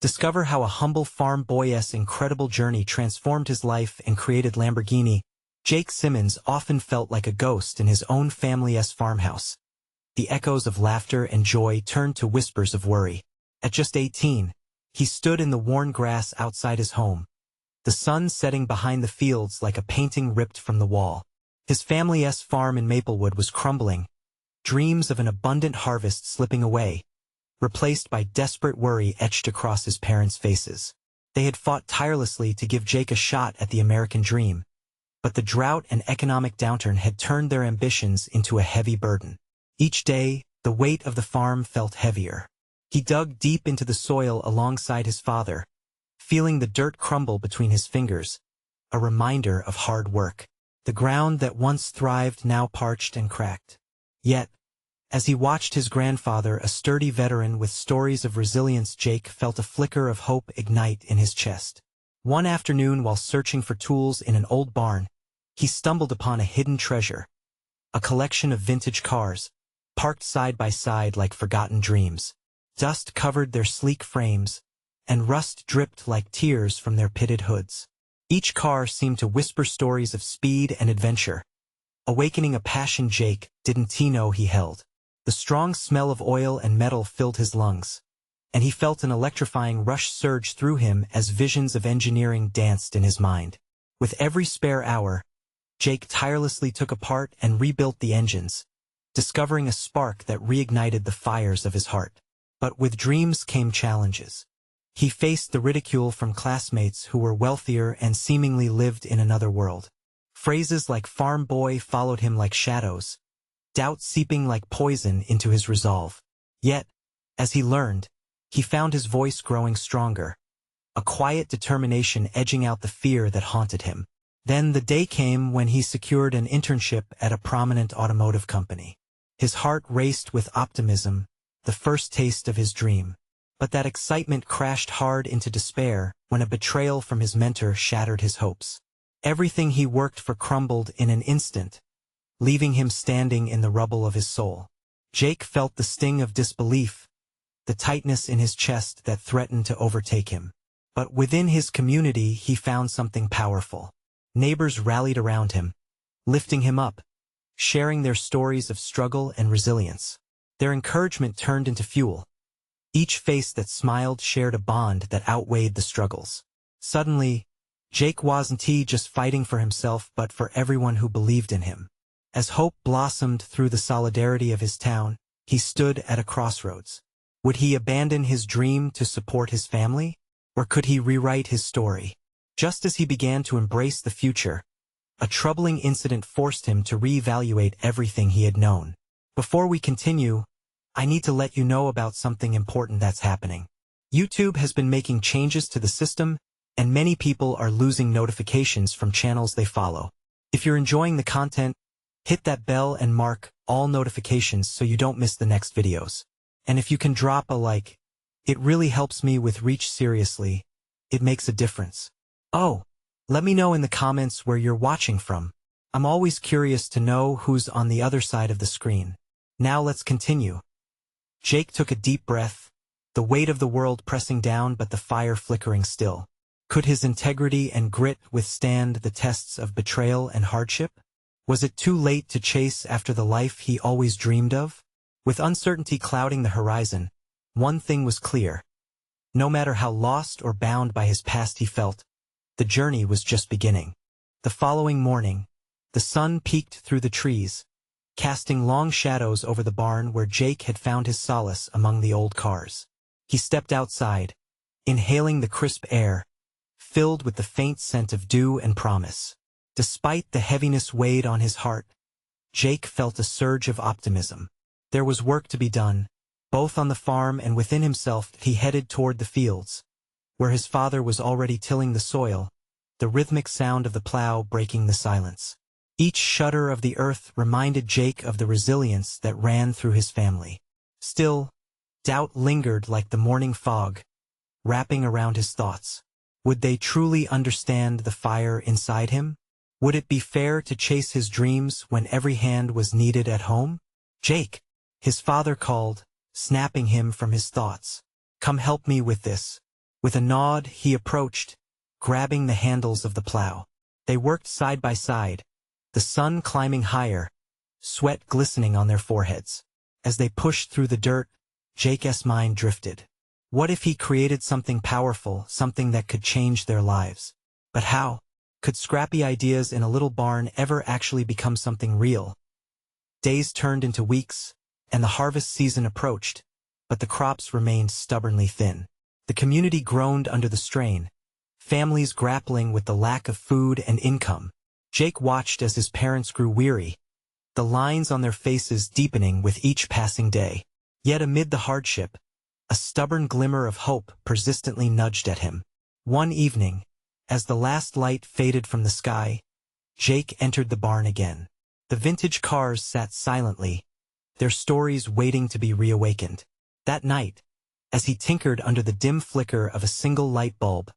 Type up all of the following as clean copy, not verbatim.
Discover how a humble farm boy's incredible journey transformed his life and created Lamborghini. Jake Simmons often felt like a ghost in his own family's farmhouse. The echoes of laughter and joy turned to whispers of worry. At just 18, he stood in the worn grass outside his home, the sun setting behind the fields like a painting ripped from the wall. His family's farm in Maplewood was crumbling, dreams of an abundant harvest slipping away, replaced by desperate worry etched across his parents' faces. They had fought tirelessly to give Jake a shot at the American dream, but the drought and economic downturn had turned their ambitions into a heavy burden. Each day, the weight of the farm felt heavier. He dug deep into the soil alongside his father, feeling the dirt crumble between his fingers, a reminder of hard work. The ground that once thrived now parched and cracked. Yet, as he watched his grandfather, a sturdy veteran with stories of resilience, Jake felt a flicker of hope ignite in his chest. One afternoon, while searching for tools in an old barn, he stumbled upon a hidden treasure, a collection of vintage cars, parked side by side like forgotten dreams. Dust covered their sleek frames, and rust dripped like tears from their pitted hoods. Each car seemed to whisper stories of speed and adventure, awakening a passion Jake didn't know he held. The strong smell of oil and metal filled his lungs, and he felt an electrifying rush surge through him as visions of engineering danced in his mind. With every spare hour, Jake tirelessly took apart and rebuilt the engines, discovering a spark that reignited the fires of his heart. But with dreams came challenges. He faced the ridicule from classmates who were wealthier and seemingly lived in another world. Phrases like farm boy followed him like shadows, doubt seeping like poison into his resolve. Yet, as he learned, he found his voice growing stronger, a quiet determination edging out the fear that haunted him. Then the day came when he secured an internship at a prominent automotive company. His heart raced with optimism, the first taste of his dream. But that excitement crashed hard into despair when a betrayal from his mentor shattered his hopes. Everything he worked for crumbled in an instant, leaving him standing in the rubble of his soul. Jake felt the sting of disbelief, the tightness in his chest that threatened to overtake him. But within his community he found something powerful. Neighbors rallied around him, lifting him up, sharing their stories of struggle and resilience. Their encouragement turned into fuel. Each face that smiled shared a bond that outweighed the struggles. Suddenly, Jake wasn't just fighting for himself but for everyone who believed in him. As hope blossomed through the solidarity of his town, he stood at a crossroads. Would he abandon his dream to support his family? Or could he rewrite his story? Just as he began to embrace the future, a troubling incident forced him to reevaluate everything he had known. Before we continue, I need to let you know about something important that's happening. YouTube has been making changes to the system, and many people are losing notifications from channels they follow. If you're enjoying the content, hit that bell and mark all notifications so you don't miss the next videos. And if you can drop a like, it really helps me with reach. Seriously, it makes a difference. Oh, let me know in the comments where you're watching from. I'm always curious to know who's on the other side of the screen. Now let's continue. Jake took a deep breath, the weight of the world pressing down but the fire flickering still. Could his integrity and grit withstand the tests of betrayal and hardship? Was it too late to chase after the life he always dreamed of? With uncertainty clouding the horizon, one thing was clear. No matter how lost or bound by his past he felt, the journey was just beginning. The following morning, the sun peeked through the trees, casting long shadows over the barn where Jake had found his solace among the old cars. He stepped outside, inhaling the crisp air, filled with the faint scent of dew and promise. Despite the heaviness weighed on his heart, Jake felt a surge of optimism. There was work to be done, both on the farm and within himself. He headed toward the fields, where his father was already tilling the soil, the rhythmic sound of the plow breaking the silence. Each shudder of the earth reminded Jake of the resilience that ran through his family. Still, doubt lingered like the morning fog, wrapping around his thoughts. Would they truly understand the fire inside him? Would it be fair to chase his dreams when every hand was needed at home? Jake, his father called, snapping him from his thoughts. Come help me with this. With a nod, he approached, grabbing the handles of the plow. They worked side by side, the sun climbing higher, sweat glistening on their foreheads. As they pushed through the dirt, Jake's mind drifted. What if he created something powerful, something that could change their lives? But how? Could scrappy ideas in a little barn ever actually become something real? Days turned into weeks, and the harvest season approached, but the crops remained stubbornly thin. The community groaned under the strain, families grappling with the lack of food and income. Jake watched as his parents grew weary, the lines on their faces deepening with each passing day. Yet amid the hardship, a stubborn glimmer of hope persistently nudged at him. One evening, as the last light faded from the sky, Jake entered the barn again. The vintage cars sat silently, their stories waiting to be reawakened. That night, as he tinkered under the dim flicker of a single light bulb,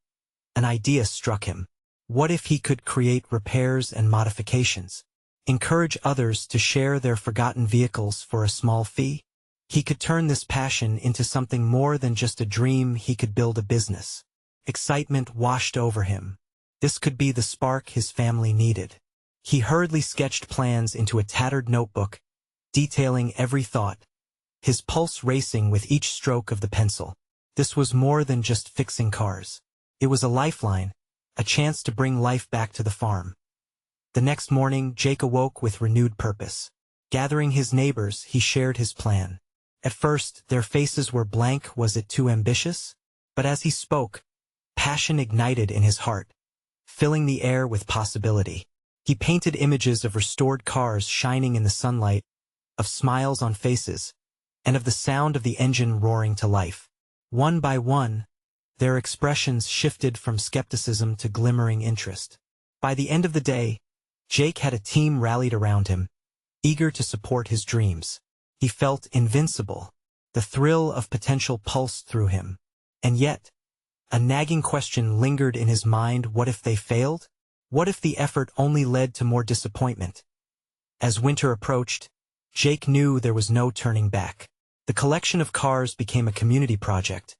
an idea struck him. What if he could create repairs and modifications? Encourage others to share their forgotten vehicles for a small fee? He could turn this passion into something more than just a dream. He could build a business. Excitement washed over him. This could be the spark his family needed. He hurriedly sketched plans into a tattered notebook, detailing every thought, his pulse racing with each stroke of the pencil. This was more than just fixing cars. It was a lifeline, a chance to bring life back to the farm. The next morning, Jake awoke with renewed purpose. Gathering his neighbors, he shared his plan. At first, their faces were blank. Was it too ambitious? But as he spoke, passion ignited in his heart, filling the air with possibility. He painted images of restored cars shining in the sunlight, of smiles on faces, and of the sound of the engine roaring to life. One by one, their expressions shifted from skepticism to glimmering interest. By the end of the day, Jake had a team rallied around him, eager to support his dreams. He felt invincible. The thrill of potential pulsed through him. And yet, a nagging question lingered in his mind. What if they failed? What if the effort only led to more disappointment? As winter approached, Jake knew there was no turning back. The collection of cars became a community project,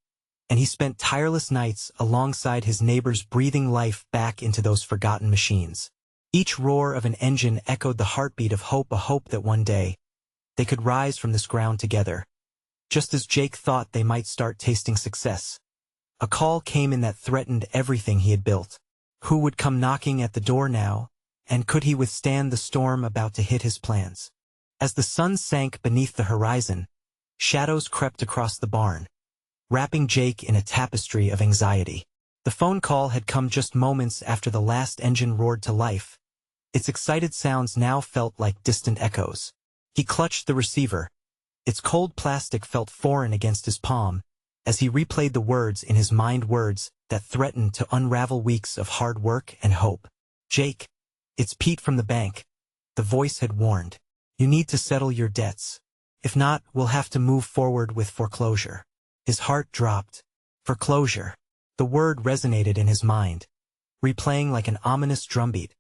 and he spent tireless nights alongside his neighbors, breathing life back into those forgotten machines. Each roar of an engine echoed the heartbeat of hope, a hope that one day they could rise from this ground together. Just as Jake thought they might start tasting success, a call came in that threatened everything he had built. Who would come knocking at the door now, and could he withstand the storm about to hit his plans? As the sun sank beneath the horizon, shadows crept across the barn, wrapping Jake in a tapestry of anxiety. The phone call had come just moments after the last engine roared to life. Its excited sounds now felt like distant echoes. He clutched the receiver. Its cold plastic felt foreign against his palm, as he replayed the words in his mind, words that threatened to unravel weeks of hard work and hope. "Jake, it's Pete from the bank," the voice had warned. "You need to settle your debts. If not, we'll have to move forward with foreclosure." His heart dropped. Foreclosure. The word resonated in his mind, replaying like an ominous drumbeat,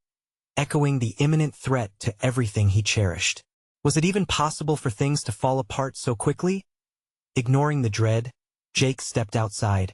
echoing the imminent threat to everything he cherished. Was it even possible for things to fall apart so quickly? Ignoring the dread, Jake stepped outside,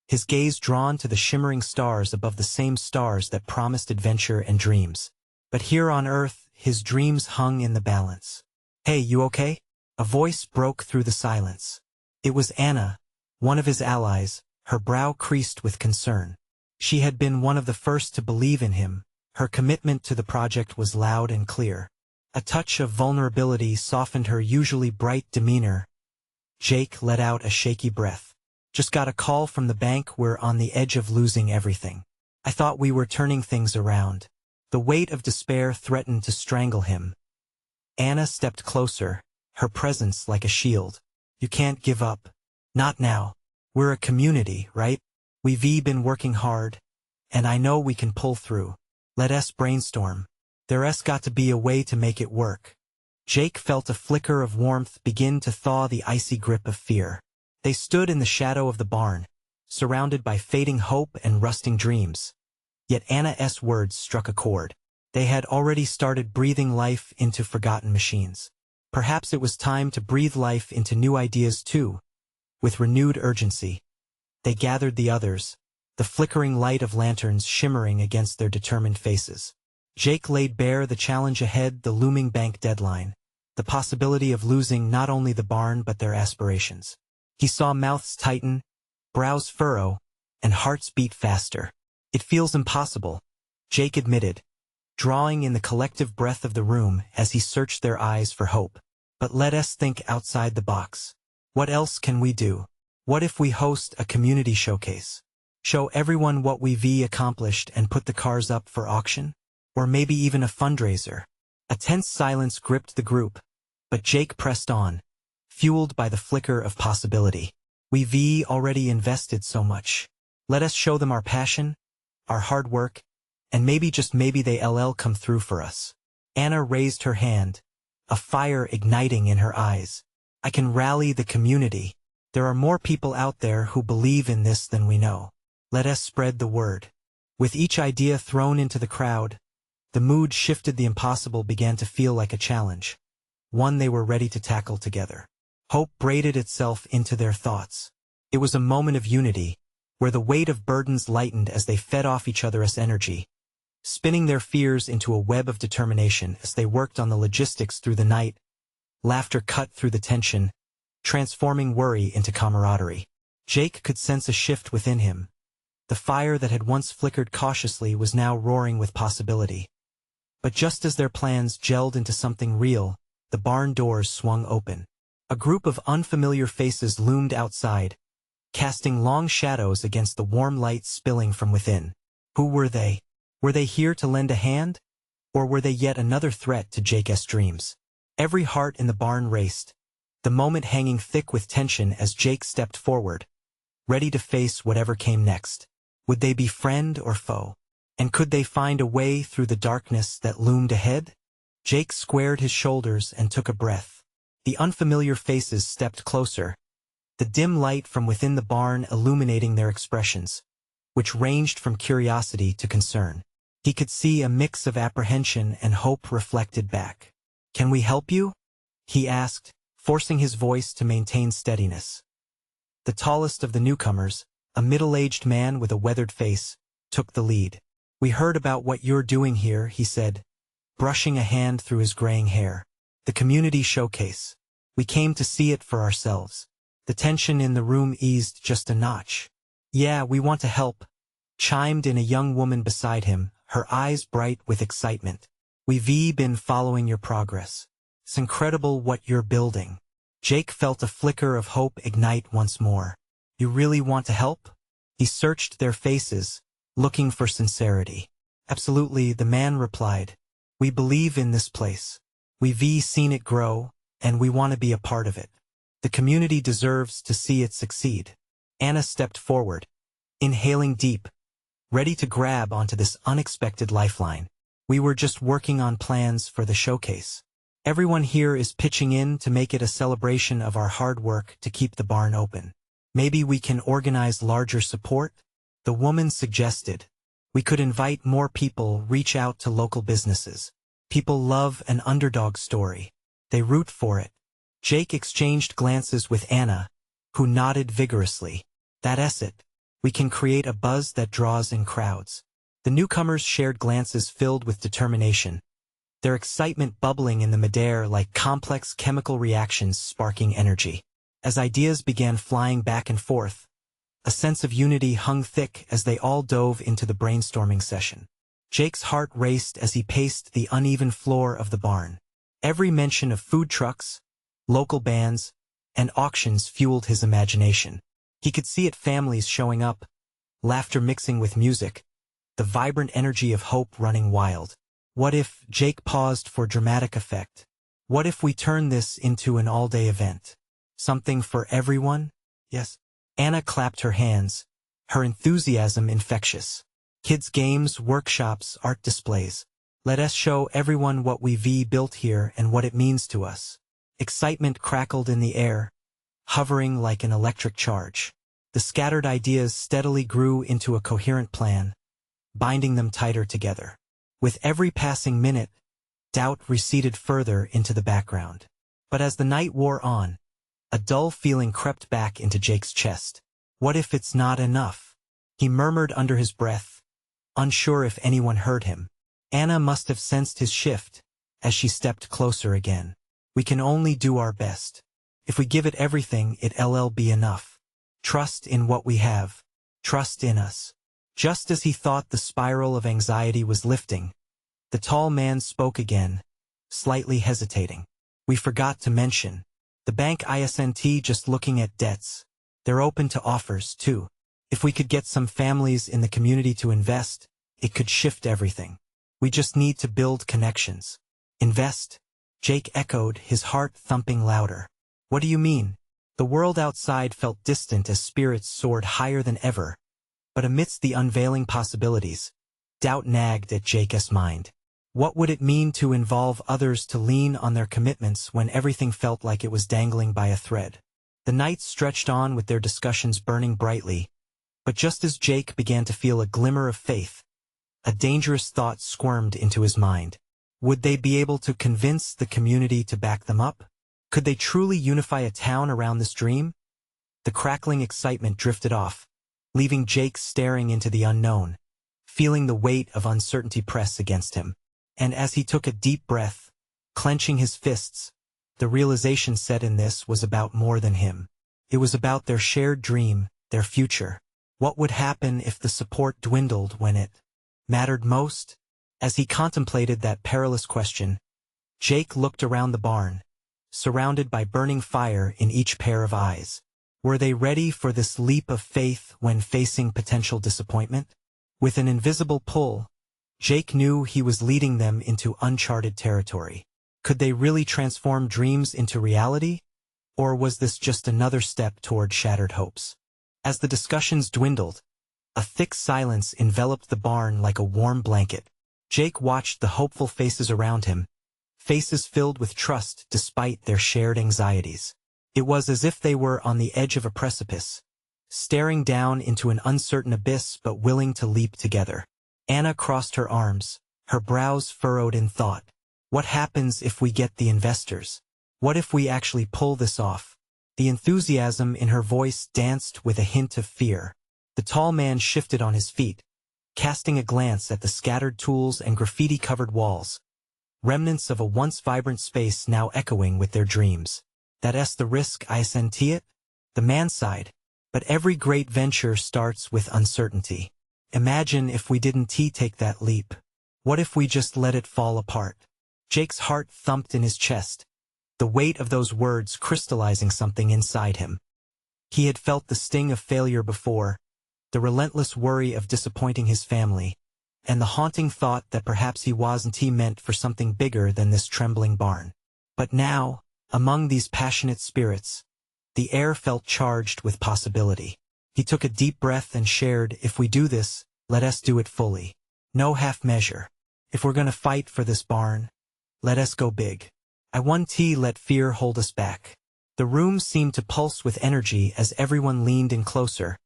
his gaze drawn to the shimmering stars above, the same stars that promised adventure and dreams. But here on Earth, his dreams hung in the balance. "Hey, you okay?" A voice broke through the silence. It was Anna, one of his allies, her brow creased with concern. She had been one of the first to believe in him. Her commitment to the project was loud and clear. A touch of vulnerability softened her usually bright demeanor. Jake let out a shaky breath. "Just got a call from the bank. We're on the edge of losing everything. I thought we were turning things around." The weight of despair threatened to strangle him. Anna stepped closer, her presence like a shield. "You can't give up. Not now. We're a community, right? We've been working hard, and I know we can pull through. Let us brainstorm. There's got to be a way to make it work." Jake felt a flicker of warmth begin to thaw the icy grip of fear. They stood in the shadow of the barn, surrounded by fading hope and rusting dreams. Yet Anna's words struck a chord. They had already started breathing life into forgotten machines. Perhaps it was time to breathe life into new ideas too. With renewed urgency, They gathered the others, the flickering light of lanterns shimmering against their determined faces. Jake laid bare the challenge ahead, the looming bank deadline, the possibility of losing not only the barn but their aspirations. He saw mouths tighten, brows furrow, and hearts beat faster. "It feels impossible," Jake admitted, drawing in the collective breath of the room as he searched their eyes for hope. "But let us think outside the box. What else can we do? What if we host a community showcase? Show everyone what we've accomplished and put the cars up for auction? Or maybe even a fundraiser?" A tense silence gripped the group, but Jake pressed on, fueled by the flicker of possibility. "We've already invested so much. Let us show them our passion, our hard work, and maybe, just maybe, they'll come through for us." Anna raised her hand, a fire igniting in her eyes. "I can rally the community. There are more people out there who believe in this than we know. Let us spread the word." With each idea thrown into the crowd, the mood shifted. The impossible began to feel like a challenge, one they were ready to tackle together. Hope braided itself into their thoughts. It was a moment of unity, where the weight of burdens lightened as they fed off each other's energy, spinning their fears into a web of determination. As they worked on the logistics through the night, laughter cut through the tension, transforming worry into camaraderie. Jake could sense a shift within him. The fire that had once flickered cautiously was now roaring with possibility. But just as their plans gelled into something real, the barn doors swung open. A group of unfamiliar faces loomed outside, casting long shadows against the warm light spilling from within. Who were they? Were they here to lend a hand? Or were they yet another threat to Jake's dreams? Every heart in the barn raced, the moment hanging thick with tension as Jake stepped forward, ready to face whatever came next. Would they be friend or foe? And could they find a way through the darkness that loomed ahead? Jake squared his shoulders and took a breath. The unfamiliar faces stepped closer, the dim light from within the barn illuminating their expressions, which ranged from curiosity to concern. He could see a mix of apprehension and hope reflected back. "Can we help you?" he asked, forcing his voice to maintain steadiness. The tallest of the newcomers, a middle-aged man with a weathered face, took the lead. "We heard about what you're doing here," he said, brushing a hand through his graying hair. "The community showcase. We came to see it for ourselves." The tension in the room eased just a notch. "Yeah, we want to help," chimed in a young woman beside him, her eyes bright with excitement. "We've been following your progress. It's incredible what you're building." Jake felt a flicker of hope ignite once more. "You really want to help?" He searched their faces, looking for sincerity. "Absolutely," the man replied. "We believe in this place. We've seen it grow, and we want to be a part of it. The community deserves to see it succeed." Anna stepped forward, inhaling deep, ready to grab onto this unexpected lifeline. "We were just working on plans for the showcase. Everyone here is pitching in to make it a celebration of our hard work to keep the barn open. Maybe we can organize larger support?" the woman suggested. "We could invite more people, reach out to local businesses. People love an underdog story. They root for it." Jake exchanged glances with Anna, who nodded vigorously. "That's it. We can create a buzz that draws in crowds." The newcomers shared glances filled with determination, their excitement bubbling in the midair like complex chemical reactions sparking energy. As ideas began flying back and forth, a sense of unity hung thick as they all dove into the brainstorming session. Jake's heart raced as he paced the uneven floor of the barn. Every mention of food trucks, local bands, and auctions fueled his imagination. He could see it, families showing up, laughter mixing with music, the vibrant energy of hope running wild. What if, Jake paused for dramatic effect, what if we turn this into an all-day event? Something for everyone? Yes. Anna clapped her hands, her enthusiasm infectious. Kids' games, workshops, art displays. Let us show everyone what we've built here and what it means to us. Excitement crackled in the air, hovering like an electric charge. The scattered ideas steadily grew into a coherent plan, binding them tighter together. With every passing minute, doubt receded further into the background. But as the night wore on, a dull feeling crept back into Jake's chest. What if it's not enough? He murmured under his breath, unsure if anyone heard him. Anna must have sensed his shift, as she stepped closer again. We can only do our best. If we give it everything, it'll be enough. Trust in what we have. Trust in us. Just as he thought the spiral of anxiety was lifting, the tall man spoke again, slightly hesitating. We forgot to mention. The bank isn't just looking at debts. They're open to offers, too. If we could get some families in the community to invest, it could shift everything. We just need to build connections. Invest? Jake echoed, his heart thumping louder. What do you mean? The world outside felt distant as spirits soared higher than ever. But amidst the unveiling possibilities, doubt nagged at Jake's mind. What would it mean to involve others, to lean on their commitments when everything felt like it was dangling by a thread? The nights stretched on with their discussions burning brightly, but just as Jake began to feel a glimmer of faith, a dangerous thought squirmed into his mind. Would they be able to convince the community to back them up? Could they truly unify a town around this dream? The crackling excitement drifted off, leaving Jake staring into the unknown, feeling the weight of uncertainty press against him. And as he took a deep breath, clenching his fists, the realization set in: this was about more than him. It was about their shared dream, their future. What would happen if the support dwindled when it mattered most? As he contemplated that perilous question, Jake looked around the barn, surrounded by burning fire in each pair of eyes. Were they ready for this leap of faith when facing potential disappointment? With an invisible pull, Jake knew he was leading them into uncharted territory. Could they really transform dreams into reality? Or was this just another step toward shattered hopes? As the discussions dwindled, a thick silence enveloped the barn like a warm blanket. Jake watched the hopeful faces around him, faces filled with trust despite their shared anxieties. It was as if they were on the edge of a precipice, staring down into an uncertain abyss but willing to leap together. Anna crossed her arms, her brows furrowed in thought. What happens if we get the investors? What if we actually pull this off? The enthusiasm in her voice danced with a hint of fear. The tall man shifted on his feet, casting a glance at the scattered tools and graffiti-covered walls, remnants of a once vibrant space now echoing with their dreams. That's the risk, isn't it? The man sighed. But every great venture starts with uncertainty. Imagine if we didn't take that leap. What if we just let it fall apart? Jake's heart thumped in his chest, the weight of those words crystallizing something inside him. He had felt the sting of failure before, the relentless worry of disappointing his family, and the haunting thought that perhaps he wasn't meant for something bigger than this trembling barn. But now, among these passionate spirits, the air felt charged with possibility. He took a deep breath and shared, if we do this, let us do it fully. No half measure. If we're gonna fight for this barn, let us go big. I won't let fear hold us back. The room seemed to pulse with energy as everyone leaned in closer,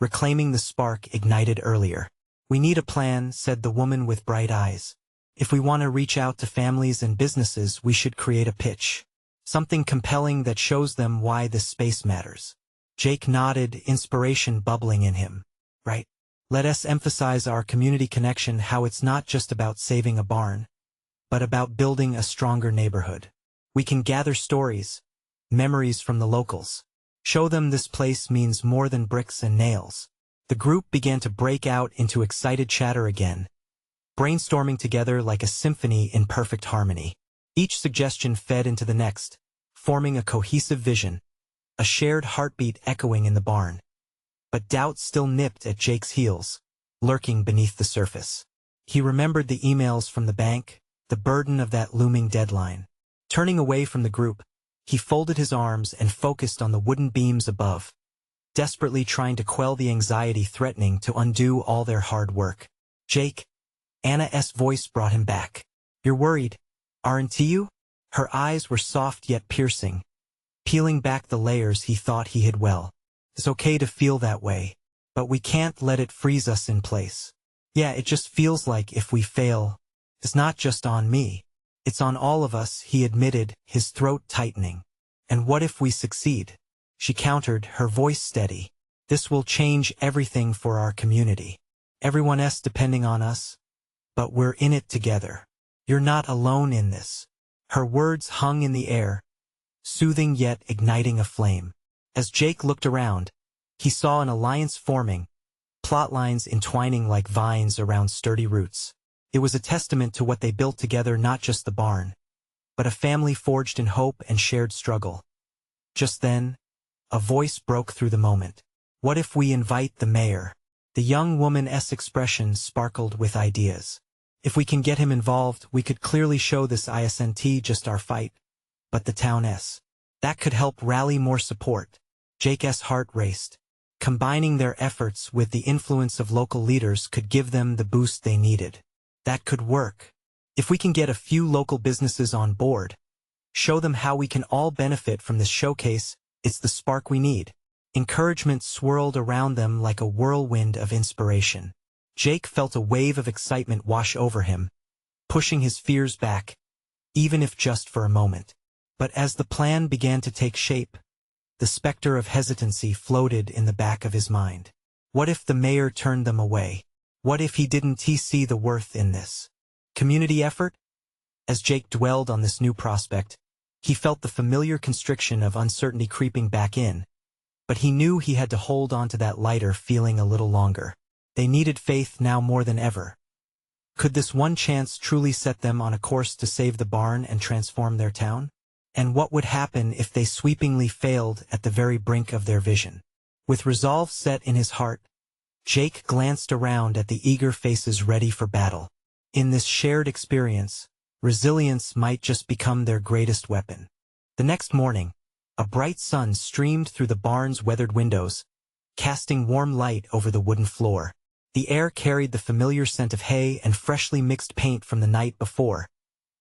reclaiming the spark ignited earlier. We need a plan, said the woman with bright eyes. If we want to reach out to families and businesses, we should create a pitch. Something compelling that shows them why this space matters. Jake nodded, inspiration bubbling in him. Right. Let us emphasize our community connection, how it's not just about saving a barn, but about building a stronger neighborhood. We can gather stories, memories from the locals. Show them this place means more than bricks and nails. The group began to break out into excited chatter again, brainstorming together like a symphony in perfect harmony. Each suggestion fed into the next, forming a cohesive vision, a shared heartbeat echoing in the barn. But doubt still nipped at Jake's heels, lurking beneath the surface. He remembered the emails from the bank, the burden of that looming deadline. Turning away from the group, he folded his arms and focused on the wooden beams above, desperately trying to quell the anxiety threatening to undo all their hard work. Jake, Anna's voice brought him back. You're worried, aren't you? Her eyes were soft yet piercing, peeling back the layers he thought he hid well. It's okay to feel that way, but we can't let it freeze us in place. Yeah, it just feels like if we fail, it's not just on me. It's on all of us, he admitted, his throat tightening. And what if we succeed? She countered, her voice steady. This will change everything for our community. Everyone else depending on us, but we're in it together. You're not alone in this. Her words hung in the air, soothing yet igniting a flame. As Jake looked around, he saw an alliance forming, plot lines entwining like vines around sturdy roots. It was a testament to what they built together, not just the barn, but a family forged in hope and shared struggle. Just then, a voice broke through the moment. What if we invite the mayor? The young woman's expression sparkled with ideas. If we can get him involved, we could clearly show this isn't just our fight, but the town's. That could help rally more support. Jake's heart raced. Combining their efforts with the influence of local leaders could give them the boost they needed. That could work. If we can get a few local businesses on board, show them how we can all benefit from this showcase, it's the spark we need. Encouragement swirled around them like a whirlwind of inspiration. Jake felt a wave of excitement wash over him, pushing his fears back, even if just for a moment. But as the plan began to take shape, the specter of hesitancy floated in the back of his mind. What if the mayor turned them away? What if he didn't see the worth in this community effort? As Jake dwelled on this new prospect, he felt the familiar constriction of uncertainty creeping back in, but he knew he had to hold on to that lighter feeling a little longer. They needed faith now more than ever. Could this one chance truly set them on a course to save the barn and transform their town? And what would happen if they sweepingly failed at the very brink of their vision? With resolve set in his heart, Jake glanced around at the eager faces ready for battle. In this shared experience, resilience might just become their greatest weapon. The next morning, a bright sun streamed through the barn's weathered windows, casting warm light over the wooden floor. The air carried the familiar scent of hay and freshly mixed paint from the night before,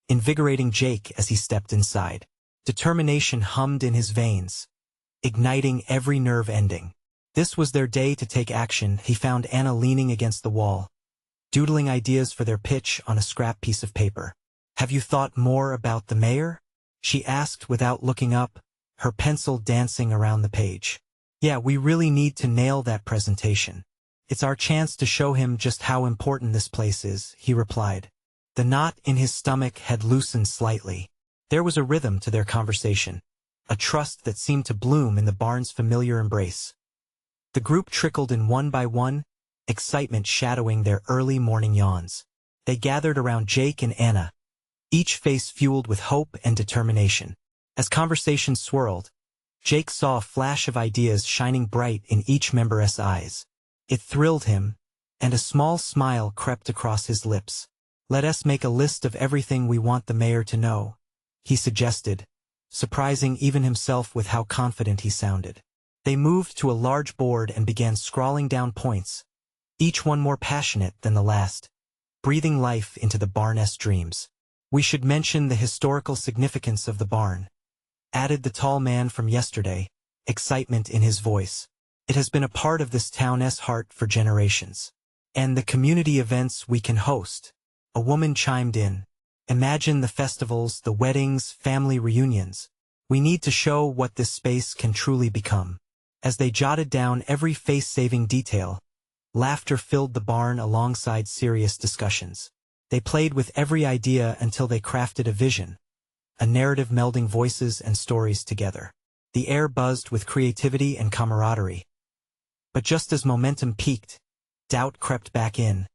invigorating Jake as he stepped inside. Determination hummed in his veins, igniting every nerve ending. This was their day to take action. He found Anna leaning against the wall, doodling ideas for their pitch on a scrap piece of paper. "Have you thought more about the mayor?" she asked without looking up, her pencil dancing around the page. "Yeah, we really need to nail that presentation. It's our chance to show him just how important this place is," he replied. The knot in his stomach had loosened slightly. There was a rhythm to their conversation, a trust that seemed to bloom in the barn's familiar embrace. The group trickled in one by one, excitement shadowing their early morning yawns. They gathered around Jake and Anna, each face fueled with hope and determination. As conversation swirled, Jake saw a flash of ideas shining bright in each member's eyes. It thrilled him, and a small smile crept across his lips. "Let us make a list of everything we want the mayor to know," he suggested, surprising even himself with how confident he sounded. They moved to a large board and began scrawling down points, each one more passionate than the last, breathing life into the barn's dreams. "We should mention the historical significance of the barn," added the tall man from yesterday, excitement in his voice. "It has been a part of this town's heart for generations. And the community events we can host," a woman chimed in. "Imagine the festivals, the weddings, family reunions. We need to show what this space can truly become." As they jotted down every face-saving detail, laughter filled the barn alongside serious discussions. They played with every idea until they crafted a vision, a narrative melding voices and stories together. The air buzzed with creativity and camaraderie. But just as momentum peaked, doubt crept back in,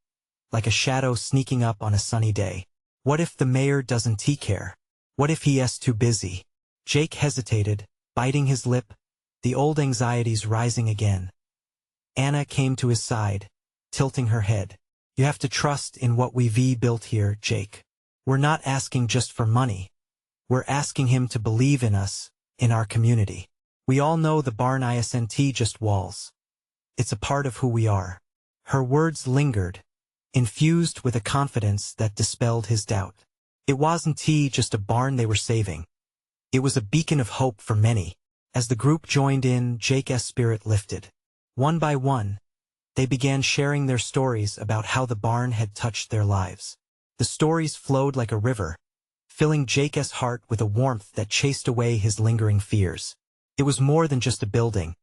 like a shadow sneaking up on a sunny day. What if the mayor doesn't care? What if he's too busy? Jake hesitated, biting his lip, the old anxieties rising again. Anna came to his side, tilting her head. "You have to trust in what we've built here, Jake. We're not asking just for money. We're asking him to believe in us, in our community. We all know the barn isn't just walls. It's a part of who we are." Her words lingered, infused with a confidence that dispelled his doubt. It wasn't just a barn they were saving. It was a beacon of hope for many. As the group joined in, Jake's spirit lifted. One by one, they began sharing their stories about how the barn had touched their lives. The stories flowed like a river, filling Jake's heart with a warmth that chased away his lingering fears. It was more than just a building.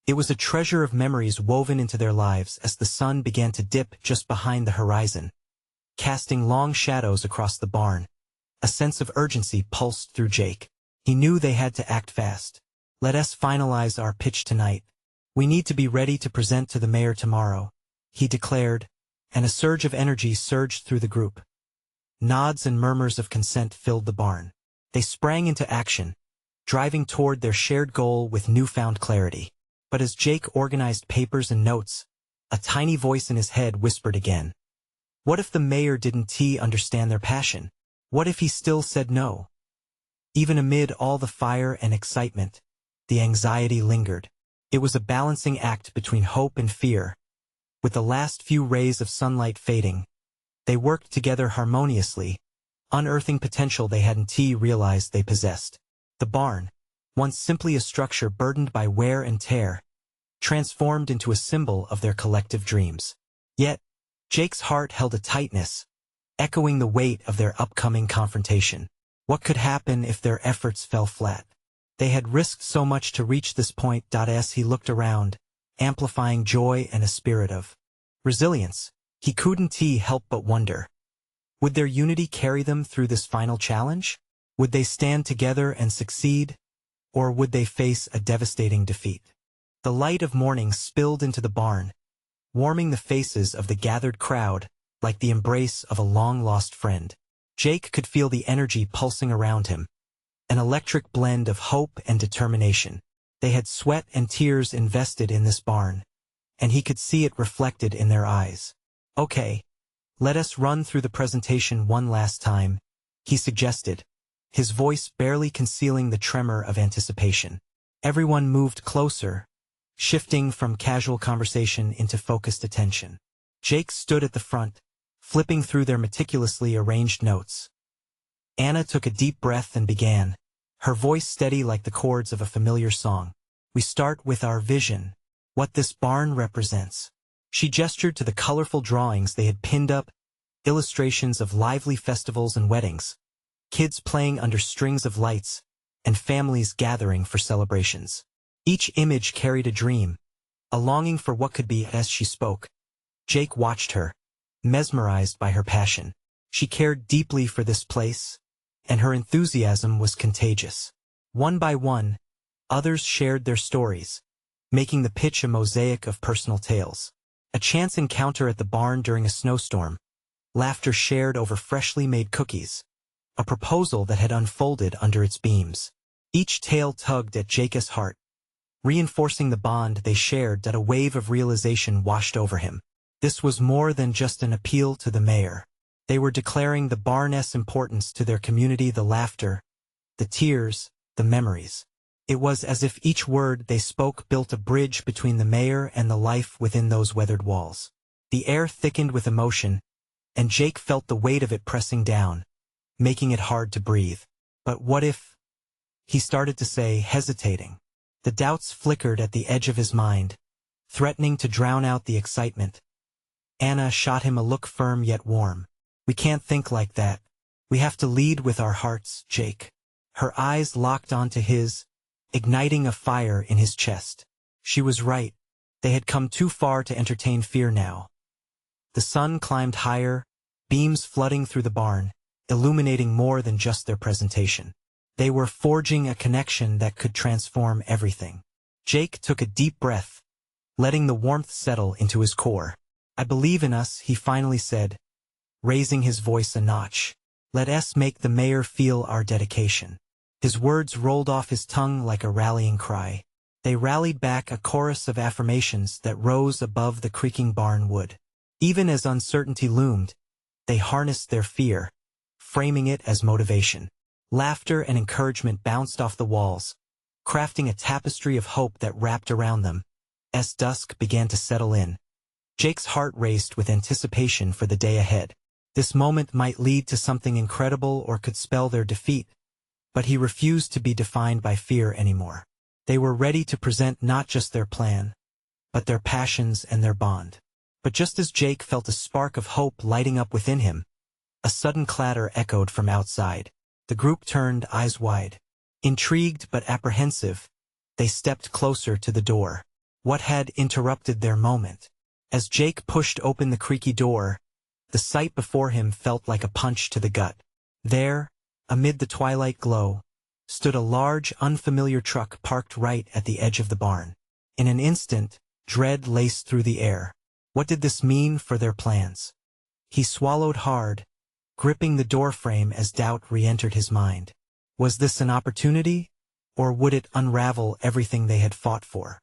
It was a treasure of memories woven into their lives as the sun began to dip just behind the horizon, casting long shadows across the barn. A sense of urgency pulsed through Jake. He knew they had to act fast. "Let us finalize our pitch tonight. We need to be ready to present to the mayor tomorrow," he declared, and a surge of energy surged through the group. Nods and murmurs of consent filled the barn. They sprang into action, driving toward their shared goal with newfound clarity. But as Jake organized papers and notes, a tiny voice in his head whispered again. What if the mayor didn't understand their passion? What if he still said no? Even amid all the fire and excitement, the anxiety lingered. It was a balancing act between hope and fear. With the last few rays of sunlight fading, they worked together harmoniously, unearthing potential they hadn't realized they possessed. The barn, once simply a structure burdened by wear and tear, transformed into a symbol of their collective dreams. Yet, Jake's heart held a tightness, echoing the weight of their upcoming confrontation. What could happen if their efforts fell flat? They had risked so much to reach this point. As he looked around, amplifying joy and a spirit of resilience, he couldn't help but wonder. Would their unity carry them through this final challenge? Would they stand together and succeed? Or would they face a devastating defeat? The light of morning spilled into the barn, warming the faces of the gathered crowd like the embrace of a long-lost friend. Jake could feel the energy pulsing around him, an electric blend of hope and determination. They had sweat and tears invested in this barn, and he could see it reflected in their eyes. "Okay, let us run through the presentation one last time," he suggested, his voice barely concealing the tremor of anticipation. Everyone moved closer, shifting from casual conversation into focused attention. Jake stood at the front, flipping through their meticulously arranged notes. Anna took a deep breath and began, her voice steady like the chords of a familiar song. "We start with our vision, what this barn represents." She gestured to the colorful drawings they had pinned up, illustrations of lively festivals and weddings, kids playing under strings of lights, and families gathering for celebrations. Each image carried a dream, a longing for what could be. As she spoke, Jake watched her, mesmerized by her passion. She cared deeply for this place, and her enthusiasm was contagious. One by one, others shared their stories, making the pitch a mosaic of personal tales. A chance encounter at the barn during a snowstorm, laughter shared over freshly made cookies, a proposal that had unfolded under its beams. Each tale tugged at Jake's heart, reinforcing the bond they shared. That a wave of realization washed over him. This was more than just an appeal to the mayor. They were declaring the barn's importance to their community, the laughter, the tears, the memories. It was as if each word they spoke built a bridge between the mayor and the life within those weathered walls. The air thickened with emotion, and Jake felt the weight of it pressing down, making it hard to breathe. "But what if?" he started to say, hesitating. The doubts flickered at the edge of his mind, threatening to drown out the excitement. Anna shot him a look firm yet warm. "We can't think like that. We have to lead with our hearts, Jake." Her eyes locked onto his, igniting a fire in his chest. She was right. They had come too far to entertain fear now. The sun climbed higher, beams flooding through the barn, illuminating more than just their presentation. They were forging a connection that could transform everything. Jake took a deep breath, letting the warmth settle into his core. "I believe in us," he finally said, raising his voice a notch. "Let us make the mayor feel our dedication." His words rolled off his tongue like a rallying cry. They rallied back a chorus of affirmations that rose above the creaking barn wood. Even as uncertainty loomed, they harnessed their fear, framing it as motivation. Laughter and encouragement bounced off the walls, crafting a tapestry of hope that wrapped around them. As dusk began to settle in, Jake's heart raced with anticipation for the day ahead. This moment might lead to something incredible or could spell their defeat, but he refused to be defined by fear anymore. They were ready to present not just their plan, but their passions and their bond. But just as Jake felt a spark of hope lighting up within him, a sudden clatter echoed from outside. The group turned, eyes wide. Intrigued but apprehensive, they stepped closer to the door. What had interrupted their moment? As Jake pushed open the creaky door, the sight before him felt like a punch to the gut. There, amid the twilight glow, stood a large, unfamiliar truck parked right at the edge of the barn. In an instant, dread laced through the air. What did this mean for their plans? He swallowed hard, gripping the doorframe as doubt re-entered his mind. Was this an opportunity, or would it unravel everything they had fought for?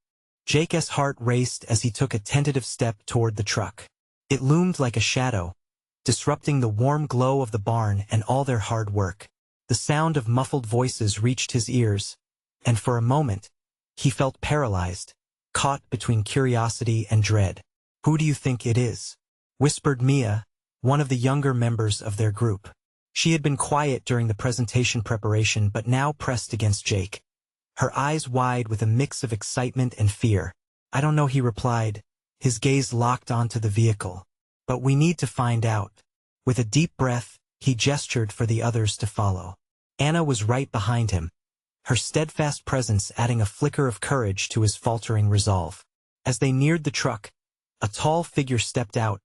Jake's heart raced as he took a tentative step toward the truck. It loomed like a shadow, disrupting the warm glow of the barn and all their hard work. The sound of muffled voices reached his ears, and for a moment, he felt paralyzed, caught between curiosity and dread. "Who do you think it is?" whispered Mia, one of the younger members of their group. She had been quiet during the presentation preparation but now pressed against Jake, her eyes wide with a mix of excitement and fear. "I don't know," he replied, his gaze locked onto the vehicle. "But we need to find out." With a deep breath, he gestured for the others to follow. Anna was right behind him, her steadfast presence adding a flicker of courage to his faltering resolve. As they neared the truck, a tall figure stepped out,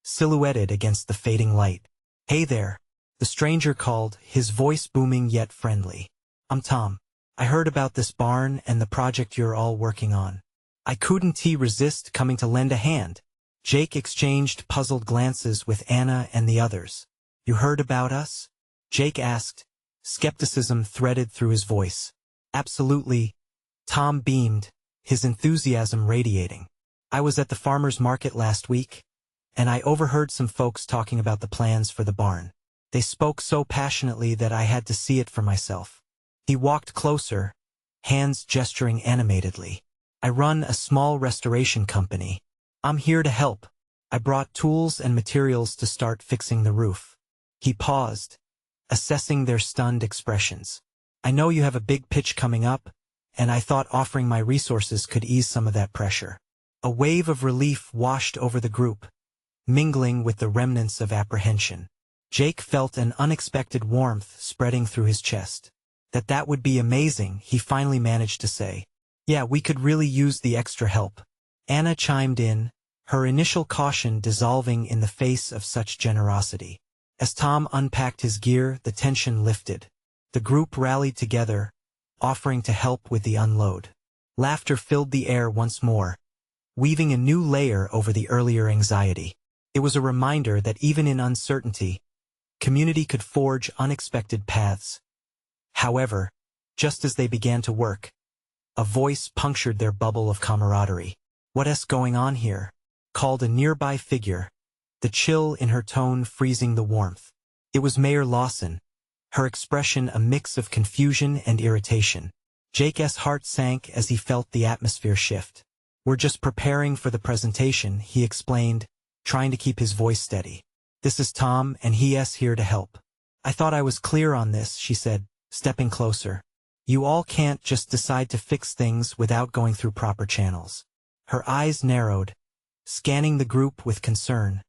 silhouetted against the fading light. "Hey there," the stranger called, his voice booming yet friendly. "I'm Tom. I heard about this barn and the project you're all working on. I couldn't resist coming to lend a hand." Jake exchanged puzzled glances with Anna and the others. "You heard about us?" Jake asked, skepticism threaded through his voice. "Absolutely," Tom beamed, his enthusiasm radiating. "I was at the farmer's market last week, and I overheard some folks talking about the plans for the barn. They spoke so passionately that I had to see it for myself." He walked closer, hands gesturing animatedly. "I run a small restoration company. I'm here to help. I brought tools and materials to start fixing the roof." He paused, assessing their stunned expressions. "I know you have a big pitch coming up, and I thought offering my resources could ease some of that pressure." A wave of relief washed over the group, mingling with the remnants of apprehension. Jake felt an unexpected warmth spreading through his chest. That would be amazing, he finally managed to say. "Yeah, we could really use the extra help." Anna chimed in, her initial caution dissolving in the face of such generosity. As Tom unpacked his gear, the tension lifted. The group rallied together, offering to help with the unload. Laughter filled the air once more, weaving a new layer over the earlier anxiety. It was a reminder that even in uncertainty, community could forge unexpected paths. However, just as they began to work, a voice punctured their bubble of camaraderie. "What's going on here?" called a nearby figure, the chill in her tone freezing the warmth. It was Mayor Lawson, her expression a mix of confusion and irritation. Jake's heart sank as he felt the atmosphere shift. "We're just preparing for the presentation," he explained, trying to keep his voice steady. "This is Tom, and he's here to help." "I thought I was clear on this," she said, stepping closer. "You all can't just decide to fix things without going through proper channels." Her eyes narrowed, scanning the group with concern.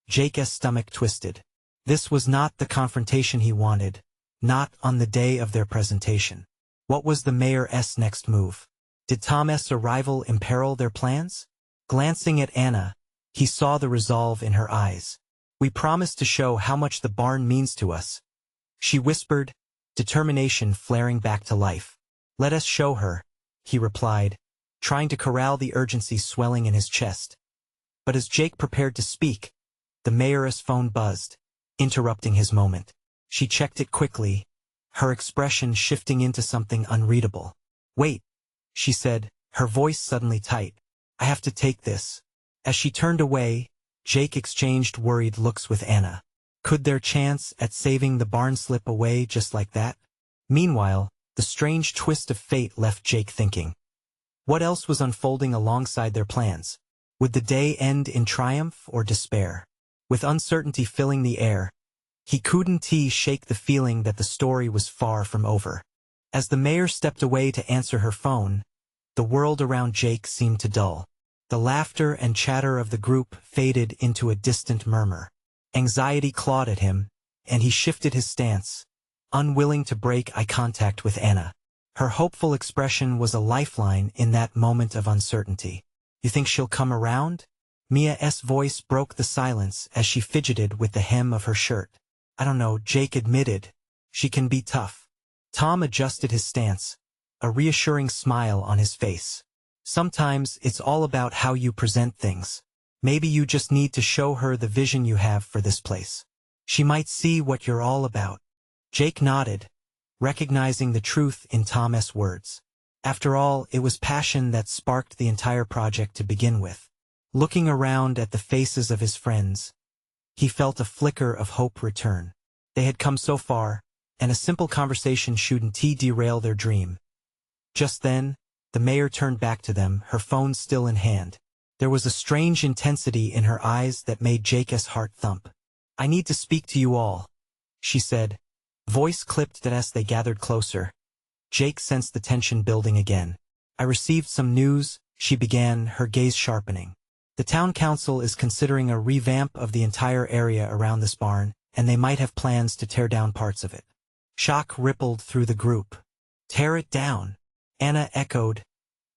Jake's stomach twisted. This was not the confrontation he wanted, not on the day of their presentation. What was the mayor's next move? Did Tom's arrival imperil their plans? Glancing at Anna, he saw the resolve in her eyes. "We promised to show how much the barn means to us," she whispered, determination flaring back to life. "Let us show her," he replied, trying to corral the urgency swelling in his chest. But as Jake prepared to speak, the mayor's phone buzzed, interrupting his moment. She checked it quickly, her expression shifting into something unreadable. "Wait," she said, her voice suddenly tight. "I have to take this." As she turned away, Jake exchanged worried looks with Anna. Could their chance at saving the barn slip away just like that? Meanwhile, the strange twist of fate left Jake thinking. What else was unfolding alongside their plans? Would the day end in triumph or despair? With uncertainty filling the air, he couldn't shake the feeling that the story was far from over. As the mayor stepped away to answer her phone, the world around Jake seemed to dull. The laughter and chatter of the group faded into a distant murmur. Anxiety clawed at him, and he shifted his stance, unwilling to break eye contact with Anna. Her hopeful expression was a lifeline in that moment of uncertainty. "You think she'll come around?" Mia's voice broke the silence as she fidgeted with the hem of her shirt. "I don't know," Jake admitted. "She can be tough." Tom adjusted his stance, a reassuring smile on his face. "Sometimes it's all about how you present things. Maybe you just need to show her the vision you have for this place. She might see what you're all about." Jake nodded, recognizing the truth in Tom's words. After all, it was passion that sparked the entire project to begin with. Looking around at the faces of his friends, he felt a flicker of hope return. They had come so far, and a simple conversation shouldn't derail their dream. Just then, the mayor turned back to them, her phone still in hand. There was a strange intensity in her eyes that made Jake's heart thump. "I need to speak to you all," she said. Voice clipped as they gathered closer. Jake sensed the tension building again. "I received some news," she began, her gaze sharpening. "The town council is considering a revamp of the entire area around this barn, and they might have plans to tear down parts of it." Shock rippled through the group. "Tear it down?" Anna echoed,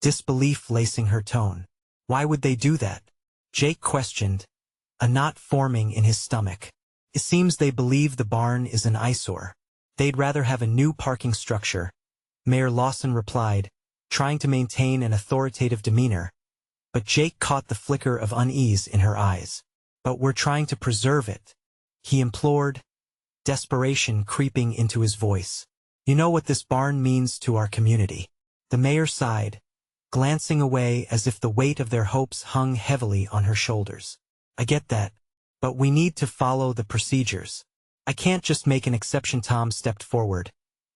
disbelief lacing her tone. "Why would they do that?" Jake questioned, a knot forming in his stomach. "It seems they believe the barn is an eyesore. They'd rather have a new parking structure," Mayor Lawson replied, trying to maintain an authoritative demeanor. But Jake caught the flicker of unease in her eyes. "But we're trying to preserve it," he implored, desperation creeping into his voice. "You know what this barn means to our community." The mayor sighed, glancing away as if the weight of their hopes hung heavily on her shoulders. "I get that, but we need to follow the procedures. I can't just make an exception." Tom stepped forward,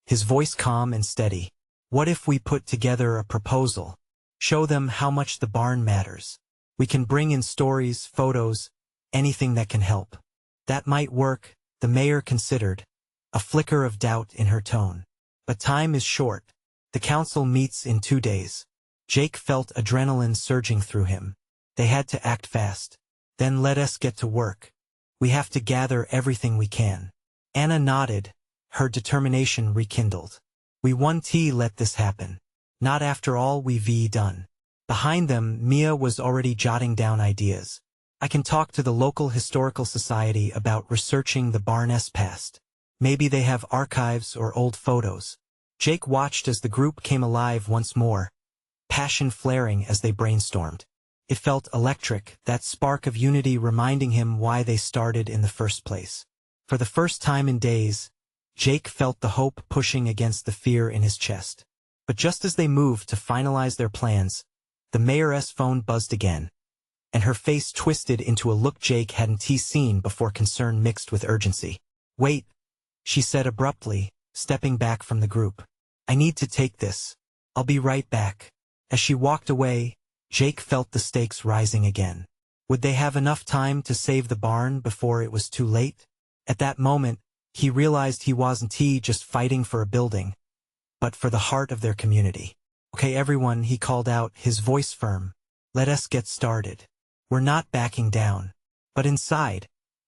his voice calm and steady. "What if we put together a proposal? Show them how much the barn matters. We can bring in stories, photos, anything that can help." "That might work," the mayor considered, a flicker of doubt in her tone. "But time is short. The council meets in 2 days." Jake felt adrenaline surging through him. They had to act fast. "Then let us get to work. We have to gather everything we can." Anna nodded, her determination rekindled. "We won't let this happen. Not after all we've done." Behind them, Mia was already jotting down ideas. "I can talk to the local historical society about researching the barn's past. Maybe they have archives or old photos." Jake watched as the group came alive once more, passion flaring as they brainstormed. It felt electric, that spark of unity reminding him why they started in the first place. For the first time in days, Jake felt the hope pushing against the fear in his chest. But just as they moved to finalize their plans, the mayor's phone buzzed again, and her face twisted into a look Jake hadn't seen before, concern mixed with urgency. "Wait," she said abruptly, stepping back from the group. "I need to take this. I'll be right back." As she walked away, Jake felt the stakes rising again. Would they have enough time to save the barn before it was too late? At that moment, he realized he wasn't just fighting for a building, but for the heart of their community. "Okay, everyone," he called out, his voice firm. "Let us get started. We're not backing down." But inside,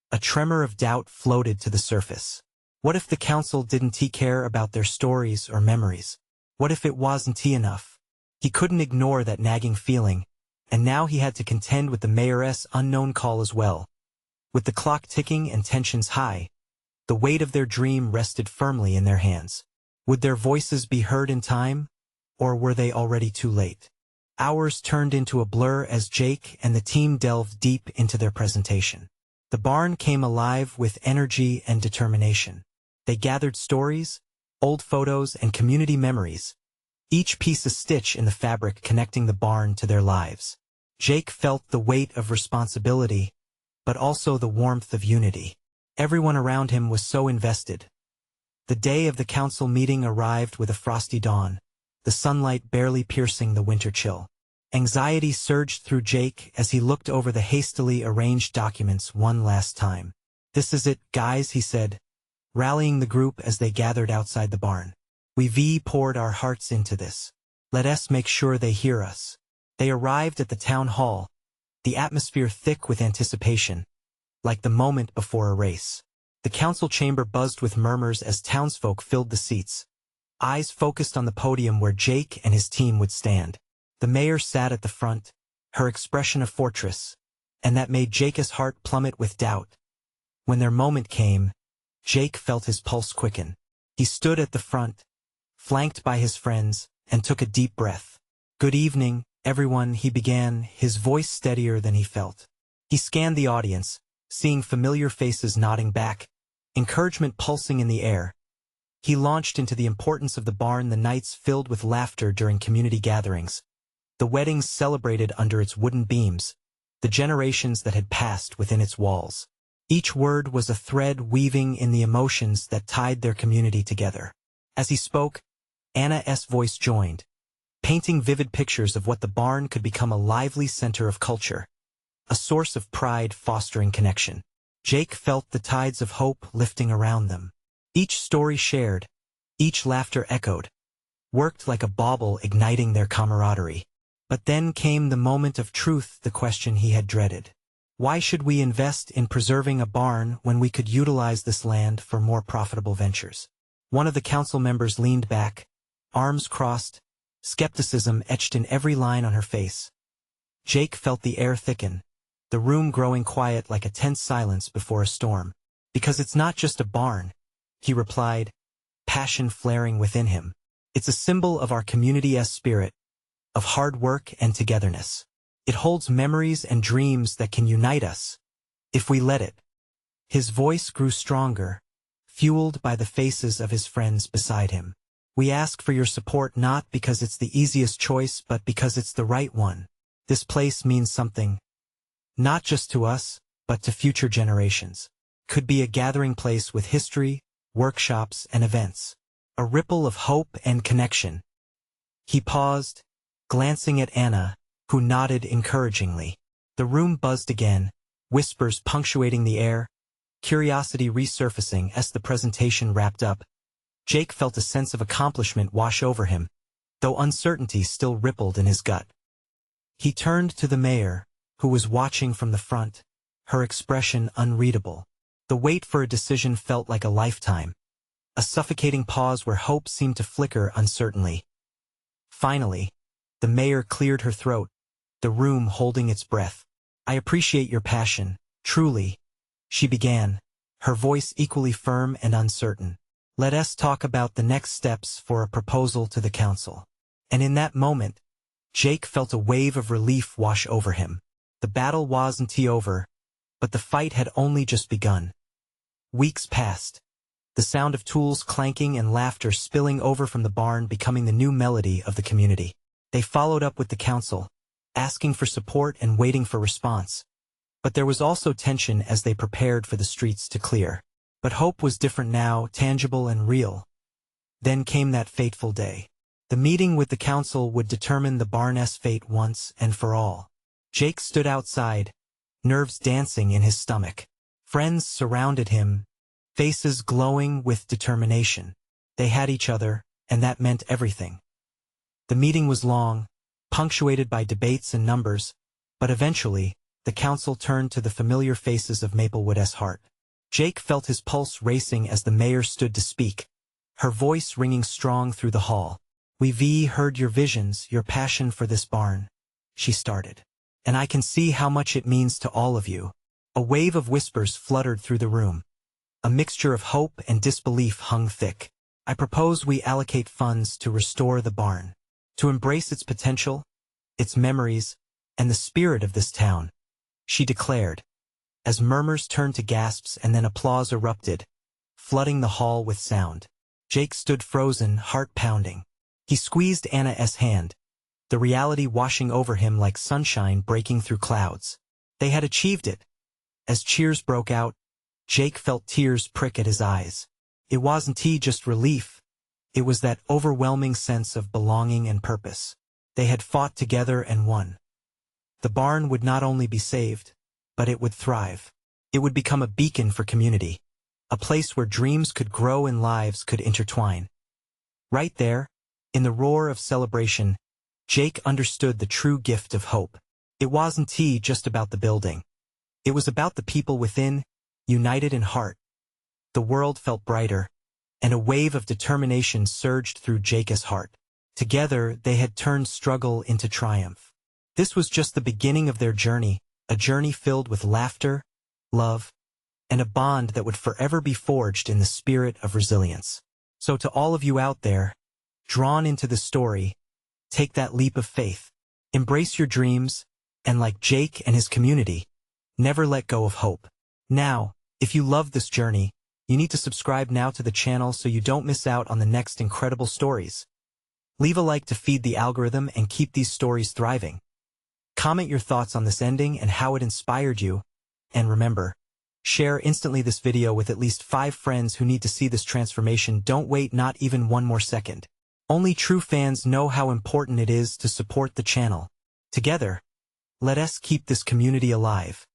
a tremor of doubt floated to the surface. What if the council didn't care about their stories or memories? What if it wasn't enough? He couldn't ignore that nagging feeling, and now he had to contend with the mayor's unknown call as well. With the clock ticking and tensions high, the weight of their dream rested firmly in their hands. Would their voices be heard in time, or were they already too late? Hours turned into a blur as Jake and the team delved deep into their presentation. The barn came alive with energy and determination. They gathered stories, old photos, and community memories, each piece a stitch in the fabric connecting the barn to their lives. Jake felt the weight of responsibility, but also the warmth of unity. Everyone around him was so invested. The day of the council meeting arrived with a frosty dawn, the sunlight barely piercing the winter chill. Anxiety surged through Jake as he looked over the hastily arranged documents one last time. "This is it, guys," he said, rallying the group as they gathered outside the barn. "We've poured our hearts into this. Let us make sure they hear us." They arrived at the town hall, the atmosphere thick with anticipation, like the moment before a race. The council chamber buzzed with murmurs as townsfolk filled the seats, eyes focused on the podium where Jake and his team would stand. The mayor sat at the front, her expression a fortress, and that made Jake's heart plummet with doubt. When their moment came, Jake felt his pulse quicken. He stood at the front, flanked by his friends, and took a deep breath. "Good evening, everyone," he began, his voice steadier than he felt. He scanned the audience, seeing familiar faces nodding back, encouragement pulsing in the air. He launched into the importance of the barn, the nights filled with laughter during community gatherings, the weddings celebrated under its wooden beams, the generations that had passed within its walls. Each word was a thread weaving in the emotions that tied their community together. As he spoke, Anna's voice joined, painting vivid pictures of what the barn could become: a lively center of culture, a source of pride fostering connection. Jake felt the tides of hope lifting around them. Each story shared, each laughter echoed, worked like a bauble igniting their camaraderie. But then came the moment of truth, the question he had dreaded. Why should we invest in preserving a barn when we could utilize this land for more profitable ventures? One of the council members leaned back, arms crossed, skepticism etched in every line on her face. Jake felt the air thicken, the room growing quiet like a tense silence before a storm. "Because it's not just a barn," he replied, passion flaring within him. "It's a symbol of our community's spirit, of hard work and togetherness. It holds memories and dreams that can unite us, if we let it." His voice grew stronger, fueled by the faces of his friends beside him. "We ask for your support not because it's the easiest choice but because it's the right one. This place means something, not just to us, but to future generations. Could be a gathering place with history, workshops, and events. A ripple of hope and connection." He paused, glancing at Anna, who nodded encouragingly. The room buzzed again, whispers punctuating the air, curiosity resurfacing as the presentation wrapped up. Jake felt a sense of accomplishment wash over him, though uncertainty still rippled in his gut. He turned to the mayor, who was watching from the front, her expression unreadable. The wait for a decision felt like a lifetime, a suffocating pause where hope seemed to flicker uncertainly. Finally, the mayor cleared her throat, the room holding its breath. "I appreciate your passion, truly," she began, her voice equally firm and uncertain. "Let us talk about the next steps for a proposal to the council." And in that moment, Jake felt a wave of relief wash over him. The battle wasn't over, but the fight had only just begun. Weeks passed, the sound of tools clanking and laughter spilling over from the barn becoming the new melody of the community. They followed up with the council, asking for support and waiting for response. But there was also tension as they prepared for the streets to clear. But hope was different now, tangible and real. Then came that fateful day. The meeting with the council would determine the barn's fate once and for all. Jake stood outside, nerves dancing in his stomach. Friends surrounded him, faces glowing with determination. They had each other, and that meant everything. The meeting was long, punctuated by debates and numbers, but eventually, the council turned to the familiar faces of Maplewood's heart. Jake felt his pulse racing as the mayor stood to speak, her voice ringing strong through the hall. "We've heard your visions, your passion for this barn," she started. "And I can see how much it means to all of you." A wave of whispers fluttered through the room. A mixture of hope and disbelief hung thick. "I propose we allocate funds to restore the barn, to embrace its potential, its memories, and the spirit of this town," she declared, as murmurs turned to gasps and then applause erupted, flooding the hall with sound. Jake stood frozen, heart pounding. He squeezed Anna's hand, the reality washing over him like sunshine breaking through clouds. They had achieved it. As cheers broke out, Jake felt tears prick at his eyes. It wasn't just relief. It was that overwhelming sense of belonging and purpose. They had fought together and won. The barn would not only be saved, but it would thrive. It would become a beacon for community, a place where dreams could grow and lives could intertwine. Right there, in the roar of celebration, Jake understood the true gift of hope. It wasn't just about the building. It was about the people within, united in heart. The world felt brighter, and a wave of determination surged through Jake's heart. Together, they had turned struggle into triumph. This was just the beginning of their journey, a journey filled with laughter, love, and a bond that would forever be forged in the spirit of resilience. So to all of you out there, drawn into the story, take that leap of faith. Embrace your dreams, and like Jake and his community, never let go of hope. Now, if you love this journey, you need to subscribe now to the channel so you don't miss out on the next incredible stories. Leave a like to feed the algorithm and keep these stories thriving. Comment your thoughts on this ending and how it inspired you. And remember, share instantly this video with at least 5 friends who need to see this transformation. Don't wait not even one more second. Only true fans know how important it is to support the channel. Together, let us keep this community alive.